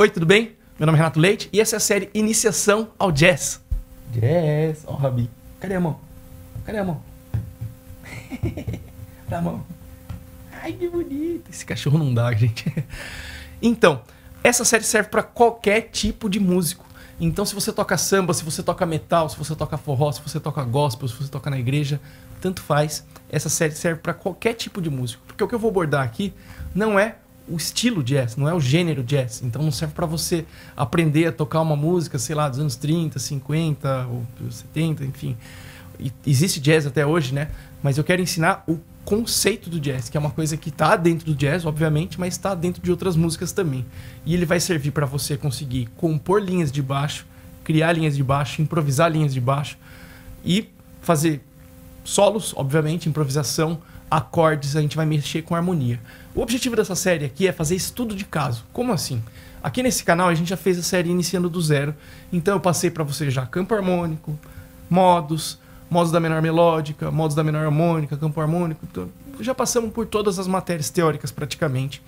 Oi, tudo bem? Meu nome é Renato Leite e essa é a série Iniciação ao Jazz. Jazz. Ó, Rabi. Cadê a mão? Cadê a mão? Dá a mão. Ai, que bonito. Esse cachorro não dá, gente. Então, essa série serve para qualquer tipo de músico. Então, se você toca samba, se você toca metal, se você toca forró, se você toca gospel, se você toca na igreja, tanto faz. Essa série serve para qualquer tipo de músico. Porque o que eu vou abordar aqui não é o estilo jazz, não é o gênero jazz. Então não serve para você aprender a tocar uma música, sei lá, dos anos 30, 50 ou 70, enfim. Existe jazz até hoje, né? Mas eu quero ensinar o conceito do jazz, que é uma coisa que está dentro do jazz, obviamente, mas está dentro de outras músicas também. E ele vai servir para você conseguir compor linhas de baixo, criar linhas de baixo, improvisar linhas de baixo e fazer solos, obviamente, improvisação, acordes, a gente vai mexer com harmonia. O objetivo dessa série aqui é fazer estudo de caso. Como assim? Aqui nesse canal a gente já fez a série iniciando do zero, então eu passei para você já campo harmônico, modos da menor melódica, modos da menor harmônica, campo harmônico. Então, já passamos por todas as matérias teóricas praticamente.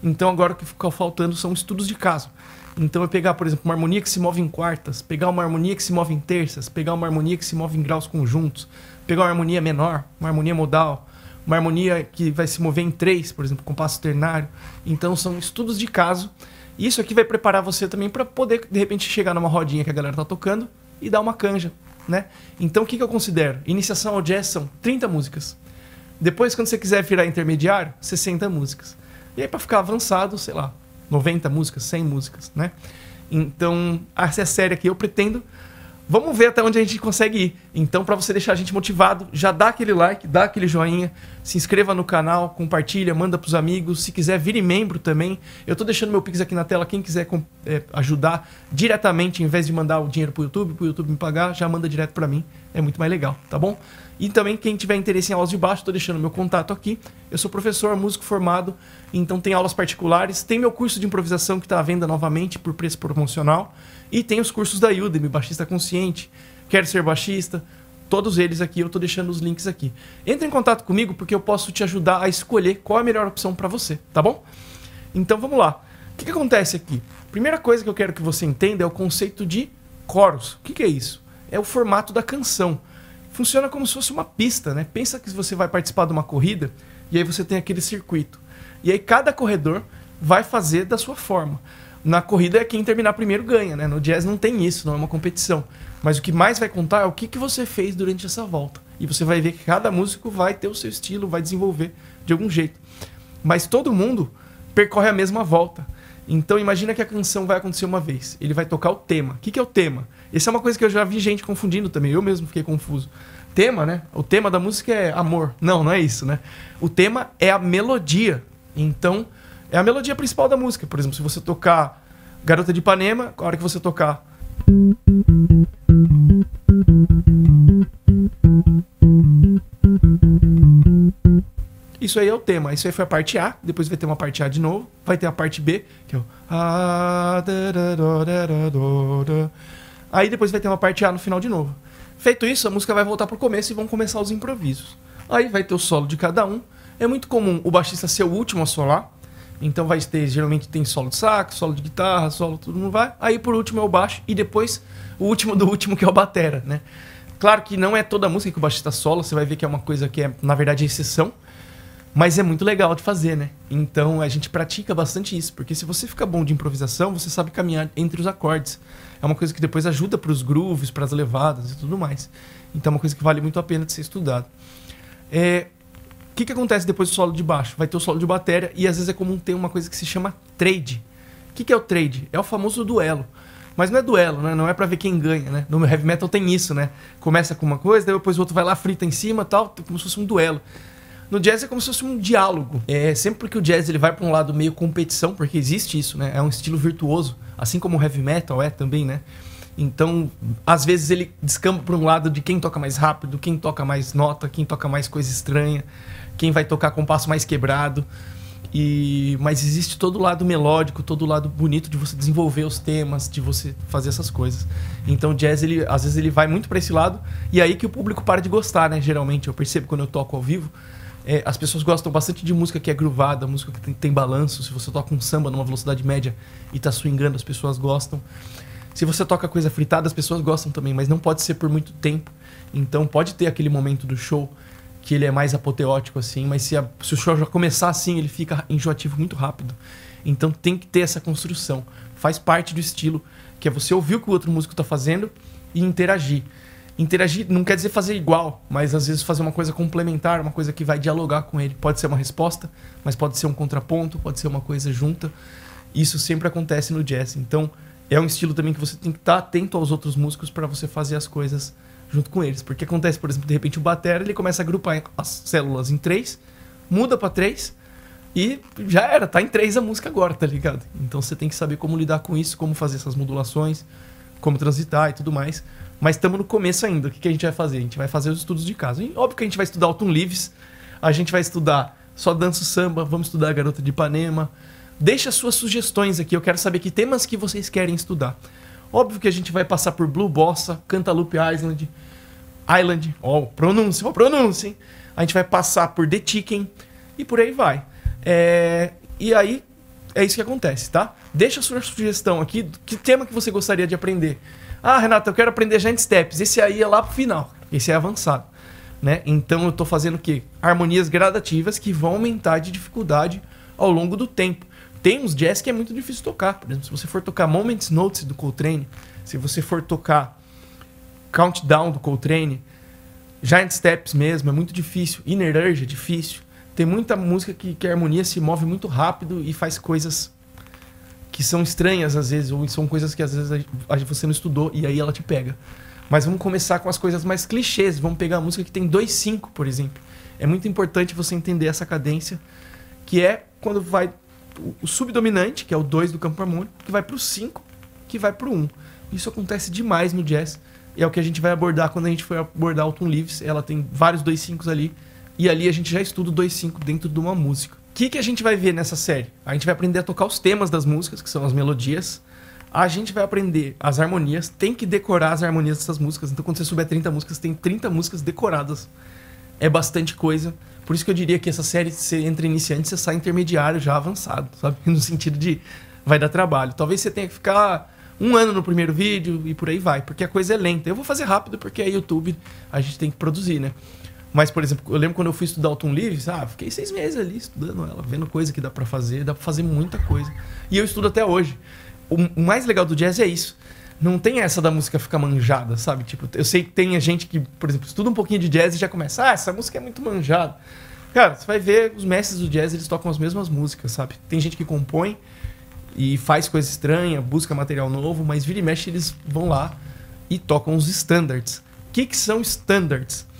Então agora o que ficou faltando são estudos de caso. Então eu pegar, por exemplo, uma harmonia que se move em quartas, pegar uma harmonia que se move em terças, pegar uma harmonia que se move em graus conjuntos, pegar uma harmonia menor, uma harmonia modal, uma harmonia que vai se mover em três, por exemplo, compasso ternário. Então são estudos de caso. E isso aqui vai preparar você também para poder, de repente, chegar numa rodinha que a galera tá tocando e dar uma canja, né? Então o que eu considero? Iniciação ao jazz são 30 músicas. Depois, quando você quiser virar intermediário, 60 músicas. E aí para ficar avançado, sei lá, 90 músicas, 100 músicas, né? Então, essa é a série aqui. Eu pretendo... Vamos ver até onde a gente consegue ir. Então, para você deixar a gente motivado, já dá aquele like, dá aquele joinha, se inscreva no canal, compartilha, manda para os amigos. Se quiser, vire membro também. Eu estou deixando meu Pix aqui na tela. Quem quiser ajudar diretamente, em vez de mandar o dinheiro para o YouTube me pagar, já manda direto para mim. É muito mais legal, tá bom? E também, quem tiver interesse em aulas de baixo, estou deixando meu contato aqui. Eu sou professor, músico formado, então tem aulas particulares. Tem meu curso de improvisação que está à venda novamente por preço promocional. E tem os cursos da Udemy, Baixista Consciente, Quero Ser Baixista, todos eles aqui, eu estou deixando os links aqui. Entre em contato comigo porque eu posso te ajudar a escolher qual é a melhor opção para você, tá bom? Então vamos lá. O que acontece aqui? Primeira coisa que eu quero que você entenda é o conceito de coros. O que é isso? É o formato da canção. Funciona como se fosse uma pista, né? Pensa que você vai participar de uma corrida e aí você tem aquele circuito. E aí cada corredor vai fazer da sua forma. Na corrida, quem terminar primeiro ganha, né? No jazz não tem isso, não é uma competição. Mas o que mais vai contar é o que você fez durante essa volta. E você vai ver que cada músico vai ter o seu estilo, vai desenvolver de algum jeito. Mas todo mundo percorre a mesma volta. Então imagina que a canção vai acontecer uma vez. Ele vai tocar o tema. O que é o tema? Essa é uma coisa que eu já vi gente confundindo também. Eu mesmo fiquei confuso. Tema, né? O tema da música é amor. Não é isso, né? O tema é a melodia. Então... é a melodia principal da música. Por exemplo, se você tocar Garota de Ipanema, a hora que você tocar... isso aí é o tema. Isso aí foi a parte A. Depois vai ter uma parte A de novo. Vai ter a parte B, que é o... aí depois vai ter uma parte A no final de novo. Feito isso, a música vai voltar pro começo e vão começar os improvisos. Aí vai ter o solo de cada um. É muito comum o baixista ser o último a solar. Então vai ter, geralmente tem solo de sax, solo de guitarra, solo, tudo não vai. Aí por último é o baixo e depois o último do último, que é o batera, né? Claro que não é toda a música que o baixista sola, você vai ver que é uma coisa que é, na verdade, exceção. Mas é muito legal de fazer, né? Então a gente pratica bastante isso, porque se você fica bom de improvisação, você sabe caminhar entre os acordes. É uma coisa que depois ajuda para os grooves, para as levadas e tudo mais. Então é uma coisa que vale muito a pena de ser estudado. O que acontece depois do solo de baixo? Vai ter o solo de bateria e às vezes é comum ter uma coisa que se chama trade. O que é o trade? É o famoso duelo. Mas não é duelo, né? Não é pra ver quem ganha, né? No heavy metal tem isso, né? Começa com uma coisa, depois o outro vai lá, frita em cima e tal, como se fosse um duelo. No jazz é como se fosse um diálogo. Sempre que o jazz ele vai pra um lado meio competição, porque existe isso, né? É um estilo virtuoso, assim como o heavy metal é também, né? Então, às vezes ele descamba para um lado de quem toca mais rápido, quem toca mais nota, quem toca mais coisa estranha, quem vai tocar compasso mais quebrado. Mas existe todo o lado melódico, todo o lado bonito de você desenvolver os temas, de você fazer essas coisas. Então o jazz, às vezes ele vai muito para esse lado, e aí que o público para de gostar, né? Geralmente, eu percebo quando eu toco ao vivo, As pessoas gostam bastante de música que é groovada, música que tem balanço. Se você toca um samba numa velocidade média e tá swingando, as pessoas gostam. Se você toca coisa fritada, as pessoas gostam também, mas não pode ser por muito tempo. Então pode ter aquele momento do show que ele é mais apoteótico, assim, mas se o show já começar assim, ele fica enjoativo muito rápido. Então tem que ter essa construção. Faz parte do estilo, que é você ouvir o que o outro músico tá fazendo e interagir. Interagir não quer dizer fazer igual, mas às vezes fazer uma coisa complementar, uma coisa que vai dialogar com ele. Pode ser uma resposta, mas pode ser um contraponto, pode ser uma coisa junta. Isso sempre acontece no jazz. Então é um estilo também que você tem que estar atento aos outros músicos para você fazer as coisas junto com eles. Porque acontece, por exemplo, de repente o batera, ele começa a agrupar as células em 3, muda para 3 e já era, tá em 3 a música agora, tá ligado? Então você tem que saber como lidar com isso, como fazer essas modulações, como transitar e tudo mais. Mas estamos no começo ainda. O que a gente vai fazer? A gente vai fazer os estudos de caso. E óbvio que a gente vai estudar Alton Leaves, a gente vai estudar Só Danço Samba, vamos estudar Garota de Ipanema. Deixa suas sugestões aqui, eu quero saber que temas que vocês querem estudar. Óbvio que a gente vai passar por Blue Bossa, Cantaloupe Island, pronúncia, hein? A gente vai passar por The Chicken e por aí vai. E aí, é isso que acontece, tá? Deixa a sua sugestão aqui, que tema que você gostaria de aprender. Ah, Renato, eu quero aprender Giant Steps. Esse aí é lá pro final, esse é avançado, né? Então eu tô fazendo o quê? Harmonias gradativas que vão aumentar de dificuldade ao longo do tempo. Tem uns jazz que é muito difícil tocar. Por exemplo, se você for tocar Moments Notes do Coltrane, se você for tocar Countdown do Coltrane, Giant Steps mesmo, é muito difícil. Inner Urge é difícil. Tem muita música que a harmonia se move muito rápido e faz coisas que são estranhas às vezes, ou são coisas que às vezes você não estudou e aí ela te pega. Mas vamos começar com as coisas mais clichês. Vamos pegar a música que tem 2/5, por exemplo. É muito importante você entender essa cadência, que é quando vai o subdominante, que é o 2 do campo harmônico, que vai pro 5, que vai pro 1. Isso acontece demais no jazz. E é o que a gente vai abordar quando a gente for abordar Alton Leaves. Ela tem vários 2/5 ali. E ali a gente já estuda o 2/5 dentro de uma música. O que a gente vai ver nessa série? A gente vai aprender a tocar os temas das músicas, que são as melodias. A gente vai aprender as harmonias. Tem que decorar as harmonias dessas músicas. Então quando você souber 30 músicas, tem 30 músicas decoradas. É bastante coisa. Por isso que eu diria que essa série, você entra iniciante, você sai intermediário já avançado, sabe? No sentido de vai dar trabalho. Talvez você tenha que ficar 1 ano no primeiro vídeo e por aí vai, porque a coisa é lenta. Eu vou fazer rápido porque é YouTube, a gente tem que produzir, né? Mas, por exemplo, eu lembro quando eu fui estudar Alton Leaves, fiquei 6 meses ali estudando ela, vendo coisa que dá pra fazer muita coisa. E eu estudo até hoje. O mais legal do jazz é isso. Não tem essa da música ficar manjada, sabe? Tipo, eu sei que tem gente que, por exemplo, estuda um pouquinho de jazz e já começa, essa música é muito manjada. Cara, você vai ver os mestres do jazz, eles tocam as mesmas músicas, sabe? Tem gente que compõe e faz coisa estranha, busca material novo, mas vira e mexe eles vão lá e tocam os standards. O que são standards?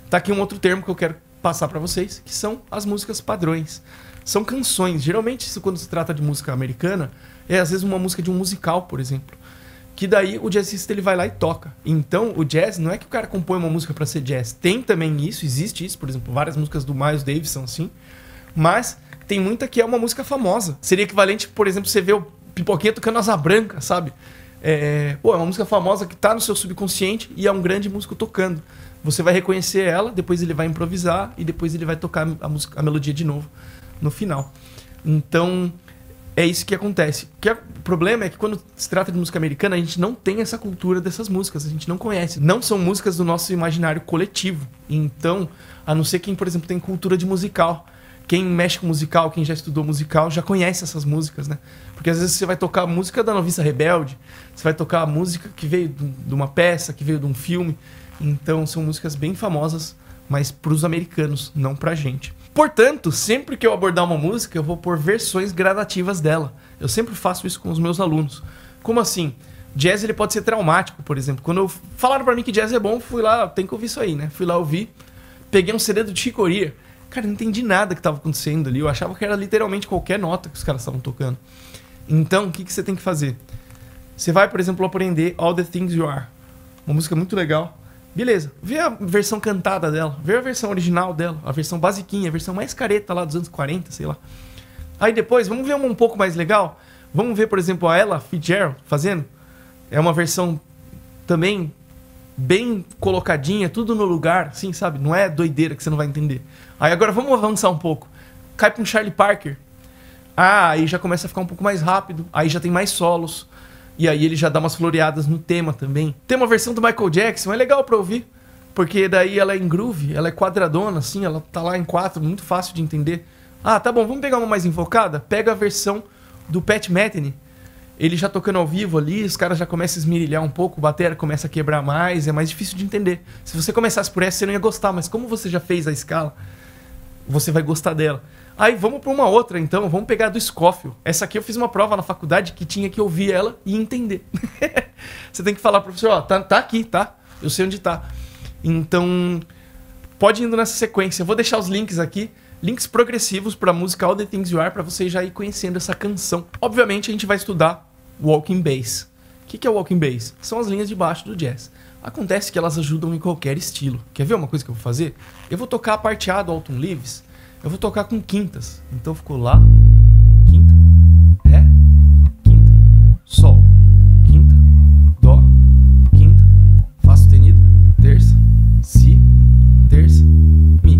Tá aqui um outro termo que eu quero passar pra vocês, que são as músicas padrões. São canções. Geralmente, isso, quando se trata de música americana, é às vezes uma música de um musical, por exemplo. Que daí o jazzista ele vai lá e toca. Então, o jazz não é que o cara compõe uma música pra ser jazz. Tem também isso, existe isso, por exemplo, várias músicas do Miles Davis são assim. Mas tem muita que é uma música famosa. Seria equivalente, por exemplo, você ver o Pipoquinha tocando Asa Branca, sabe? É uma música famosa que tá no seu subconsciente e é um grande músico tocando. Você vai reconhecer ela, depois ele vai improvisar e depois ele vai tocar a melodia de novo no final. Então, é isso que acontece. O problema é que quando se trata de música americana, a gente não tem essa cultura dessas músicas, a gente não conhece. Não são músicas do nosso imaginário coletivo. Então, a não ser quem, por exemplo, tem cultura de musical. Quem mexe com musical, quem já estudou musical, já conhece essas músicas, né? Porque às vezes você vai tocar a música da Noviça Rebelde, você vai tocar a música que veio de uma peça, que veio de um filme. Então, são músicas bem famosas, mas para os americanos, não pra gente. Portanto, sempre que eu abordar uma música, eu vou pôr versões gradativas dela. Eu sempre faço isso com os meus alunos. Como assim? Jazz ele pode ser traumático, por exemplo. Quando falaram pra mim que jazz é bom, fui lá, tem que ouvir isso aí, né? Fui lá ouvir, peguei um CD do Chick Corea. Cara, não entendi nada que estava acontecendo ali. Eu achava que era literalmente qualquer nota que os caras estavam tocando. Então, o que você tem que fazer? Você vai, por exemplo, aprender All the Things You Are. Uma música muito legal. Beleza, vê a versão cantada dela, vê a versão original dela, a versão basiquinha, a versão mais careta lá dos anos 40, sei lá. Aí depois, vamos ver uma um pouco mais legal? Vamos ver, por exemplo, a Ella Fitzgerald fazendo. É uma versão também bem colocadinha, tudo no lugar, assim, sabe? Não é doideira que você não vai entender. Aí agora vamos avançar um pouco. Cai pra um Charlie Parker. Ah, aí já começa a ficar um pouco mais rápido. Aí já tem mais solos. E aí ele já dá umas floreadas no tema também. Tem uma versão do Michael Jackson, é legal pra ouvir. Porque daí ela é em groove, ela é quadradona, assim, ela tá lá em 4, muito fácil de entender. Ah, tá bom, vamos pegar uma mais invocada? Pega a versão do Pat Metheny. Ele já tocando ao vivo ali, os caras já começam a esmirilhar um pouco, o batera começa a quebrar mais, é mais difícil de entender. Se você começasse por essa, você não ia gostar, mas como você já fez a escala, você vai gostar dela. Aí vamos para uma outra, então, vamos pegar a do Scofield. Essa aqui eu fiz uma prova na faculdade que tinha que ouvir ela e entender. Você tem que falar pro professor, ó, tá aqui, tá? Eu sei onde tá. Então, pode ir indo nessa sequência. Eu vou deixar os links aqui, links progressivos para a música All the Things You Are, para você já ir conhecendo essa canção. Obviamente, a gente vai estudar Walking Bass. O que é o Walking Bass? São as linhas de baixo do jazz. Acontece que elas ajudam em qualquer estilo. Quer ver uma coisa que eu vou fazer? Eu vou tocar a parte A do Alton Leaves, eu vou tocar com quintas. Então ficou Lá, quinta, Ré, quinta, Sol, quinta, Dó, quinta, Fá sustenido, terça, Si, terça, Mi.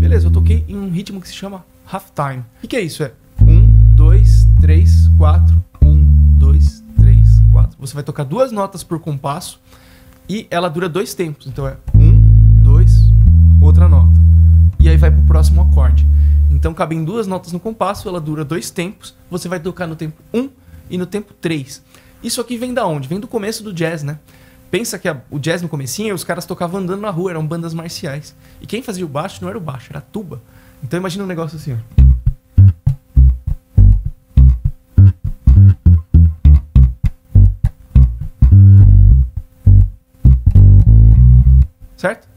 Beleza, eu toquei em um ritmo que se chama halftime. O que é isso? É 1, 2, 3, 4, 1, 2, 3, 4. Você vai tocar 2 notas por compasso e ela dura 2 tempos. Então é 1, 2, outra nota. E aí vai pro próximo acorde. Então cabem 2 notas no compasso, ela dura 2 tempos. Você vai tocar no tempo 1 e no tempo 3. Isso aqui vem da onde? Vem do começo do jazz, né? Pensa que o jazz no comecinho, os caras tocavam andando na rua, eram bandas marciais. E quem fazia o baixo não era o baixo, era a tuba. Então imagina um negócio assim, ó. Certo?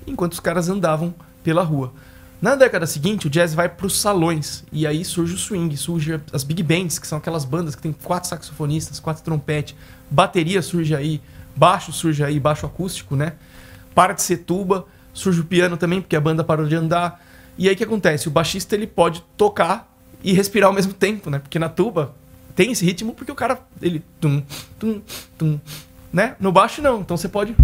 Enquanto os caras andavam pela rua. Na década seguinte, o jazz vai para os salões. E aí surge o swing, surge as big bands, que são aquelas bandas que tem 4 saxofonistas, 4 trompetes, bateria surge aí, baixo surge aí, baixo acústico, né? Para de ser tuba, surge o piano também, porque a banda parou de andar. E aí o que acontece? O baixista ele pode tocar e respirar ao mesmo tempo, né? Porque na tuba tem esse ritmo, porque o cara, ele... Tum, tum, tum, né? No baixo não, então você pode...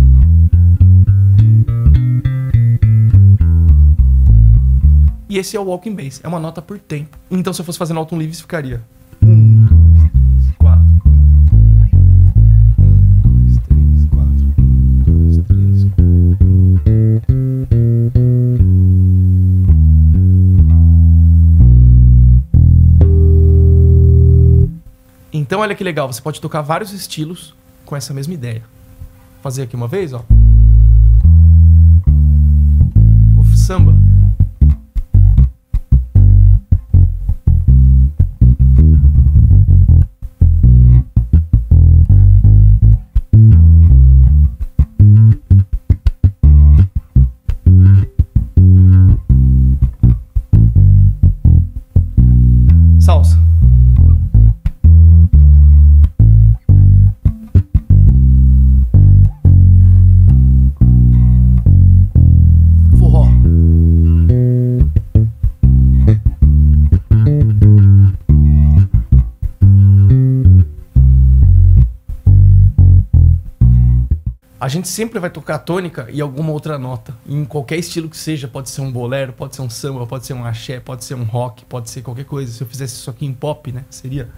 E esse é o Walking Bass, é uma nota por tempo. Então se eu fosse fazer no Alton Leaves, ficaria 1, 2, 3, 4. 1, 2, 3, 4. 1, 2, 3, 4. Então olha que legal, você pode tocar vários estilos com essa mesma ideia. Vou fazer aqui uma vez, ó. O samba. Salsa. Forró. A gente sempre vai tocar tônica e alguma outra nota. Em qualquer estilo que seja, pode ser um bolero, pode ser um samba, pode ser um axé, pode ser um rock, pode ser qualquer coisa. Se eu fizesse isso aqui em pop, né, seria...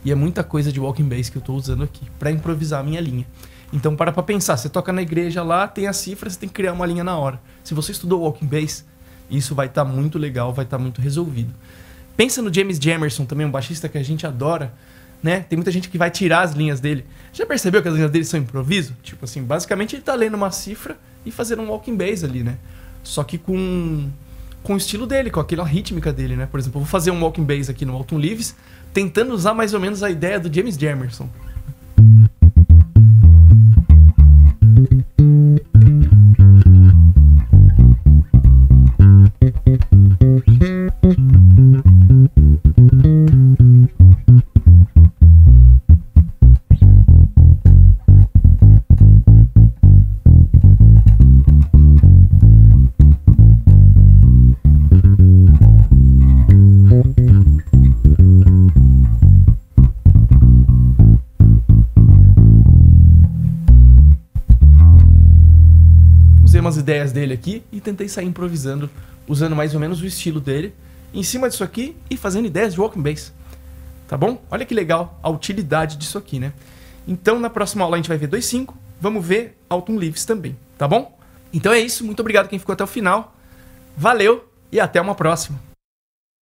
E é muita coisa de Walking Bass que eu estou usando aqui para improvisar a minha linha. Então para pra pensar, você toca na igreja lá, tem a cifra, você tem que criar uma linha na hora. Se você estudou Walking Bass, isso vai estar muito legal, vai estar muito resolvido. Pensa no James Jamerson também, um baixista que a gente adora, né? Tem muita gente que vai tirar as linhas dele. Já percebeu que as linhas dele são improviso? Tipo assim, basicamente ele tá lendo uma cifra e fazendo um Walking Bass ali, né? Só que com o estilo dele, com aquela rítmica dele, né? Por exemplo, eu vou fazer um Walking Bass aqui no Alton Leaves, tentando usar mais ou menos a ideia do James Jamerson. umas ideias dele aqui e tentei sair improvisando, usando mais ou menos o estilo dele, em cima disso aqui e fazendo ideias de walking bass. Tá bom? Olha que legal a utilidade disso aqui, né? Então, na próxima aula a gente vai ver 2/5, vamos ver Autumn Leaves também, tá bom? Então é isso, muito obrigado quem ficou até o final. Valeu e até uma próxima.